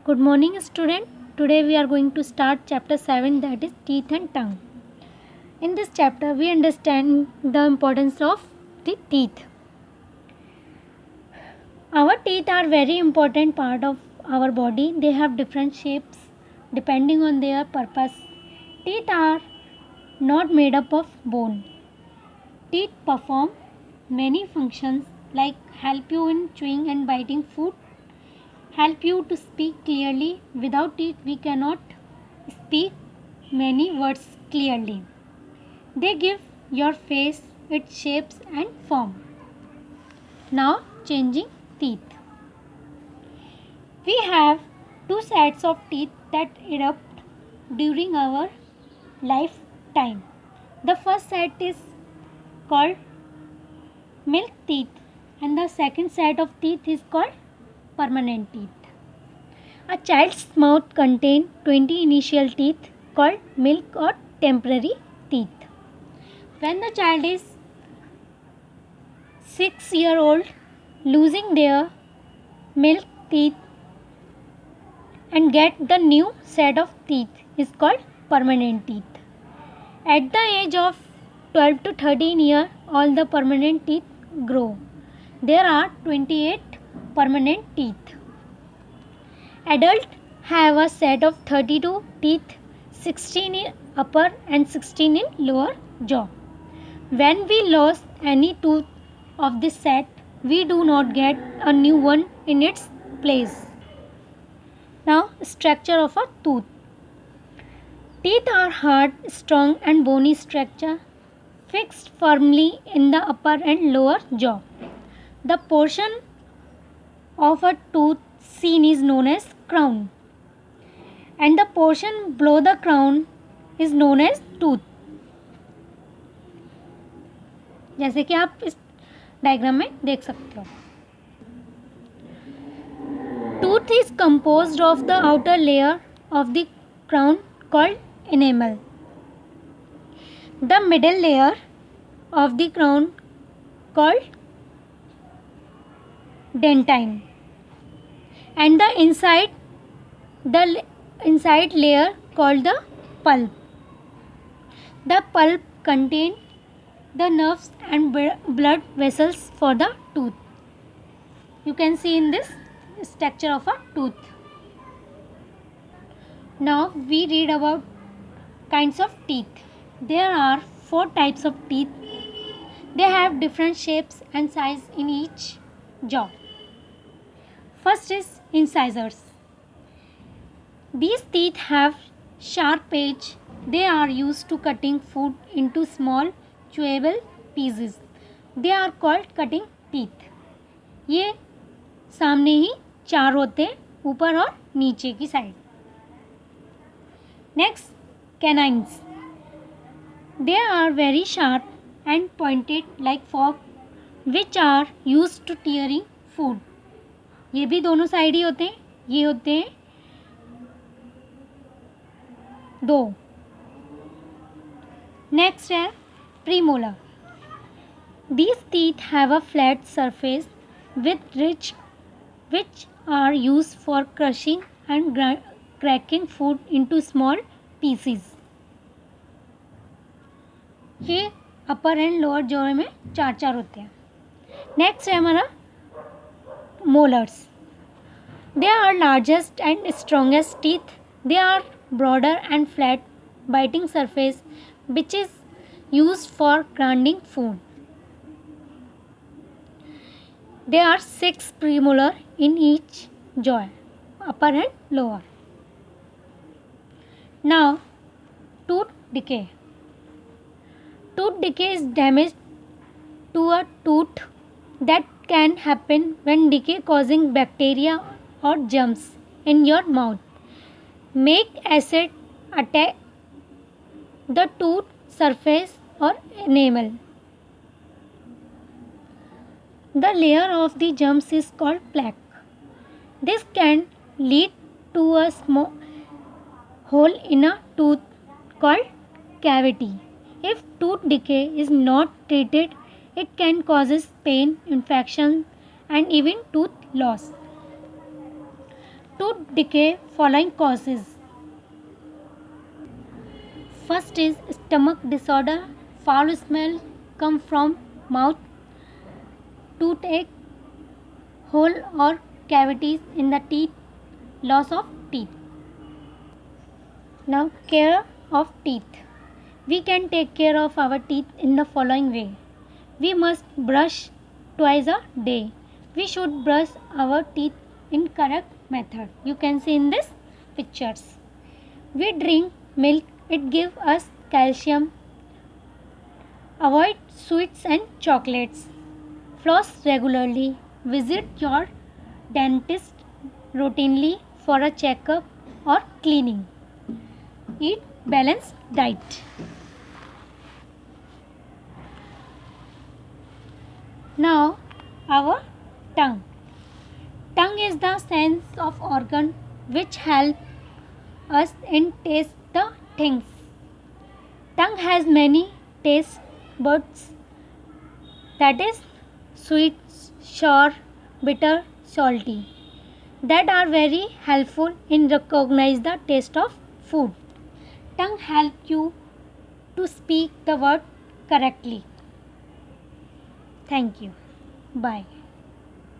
Good morning, student. Today we are going to start chapter 7, that is teeth and tongue. In this chapter we understand the importance of the teeth. Our teeth are very important part of our body. They have different shapes depending on their purpose. Teeth are not made up of bone. Teeth perform many functions like help you in chewing and biting food, help you to speak clearly. Without teeth we cannot speak many words clearly. They give your face its shapes and form. Now changing teeth. We have two sets of teeth that erupt during our lifetime. The first set is called milk teeth and the second set of teeth is called permanent teeth. A child's mouth contains 20 initial teeth called milk or temporary teeth. When the child is 6 years old, losing their milk teeth and get the new set of teeth is called permanent teeth. At the age of 12 to 13 years, all the permanent teeth grow. There are 28 permanent teeth. Adults have a set of 32 teeth, 16 in upper and 16 in lower jaw. When we lose any tooth of this set, we do not get a new one in its place. Now, structure of a tooth. Teeth are hard, strong and bony structure fixed firmly in the upper and lower jaw. The portion of a tooth seen is known as crown and the portion below the crown is known as tooth. जैसे कि आप इस diagram में देख सकते हो. Tooth is composed of the outer layer of the crown called enamel. The middle layer of the crown called dentine and the inside layer called the pulp. The pulp contains the nerves and blood vessels for the tooth. You can see in this structure of a tooth. Now we read about kinds of teeth. There are 4 types of teeth. They have different shapes and size in each jaw. First is incisors. These teeth have sharp edge. They are used to cutting food into small chewable pieces. They are called cutting teeth. ये सामने ही 4 होते हैं, ऊपर और नीचे की side. Next, canines. They are very sharp and pointed like fork, which are used to tearing food. ये भी दोनों साइड ही होते हैं. ये होते हैं 2. Next है premolar. These teeth have a flat surface with ridge which are used for crushing and cracking food into small pieces. ये अपर एंड लोअर जॉ में 4 होते हैं. नेक्स्ट है हमारा molars. They are largest and strongest teeth. They are broader and flat biting surface which is used for grinding food. There are 6 premolar in each jaw, upper and lower. Now, tooth decay. Tooth decay is damage to a tooth that can happen when decay causing bacteria or germs in your mouth make acid attack the tooth surface or enamel. The layer of the germs is called plaque. This can lead to a small hole in a tooth called cavity. If tooth decay is not treated, it can cause pain, infection and even tooth loss. tooth decay following causes. First is stomach disorder. Foul smell come from mouth, toothache, hole or cavities in the teeth, loss of teeth. Now, care of teeth. We can take care of our teeth in the following way. We must brush twice a day. We should brush our teeth in correct method. You can see in this pictures. We drink milk. It gives us calcium. Avoid sweets and chocolates. Floss regularly. Visit your dentist routinely for a checkup or cleaning. Eat balanced diet. Now, our tongue. Tongue is the sense of organ which help us in taste the things. Tongue has many taste buds, that is sweet, sour, bitter, salty, that are very helpful in recognize the taste of food. Tongue help you to speak the word correctly. Thank you. Bye.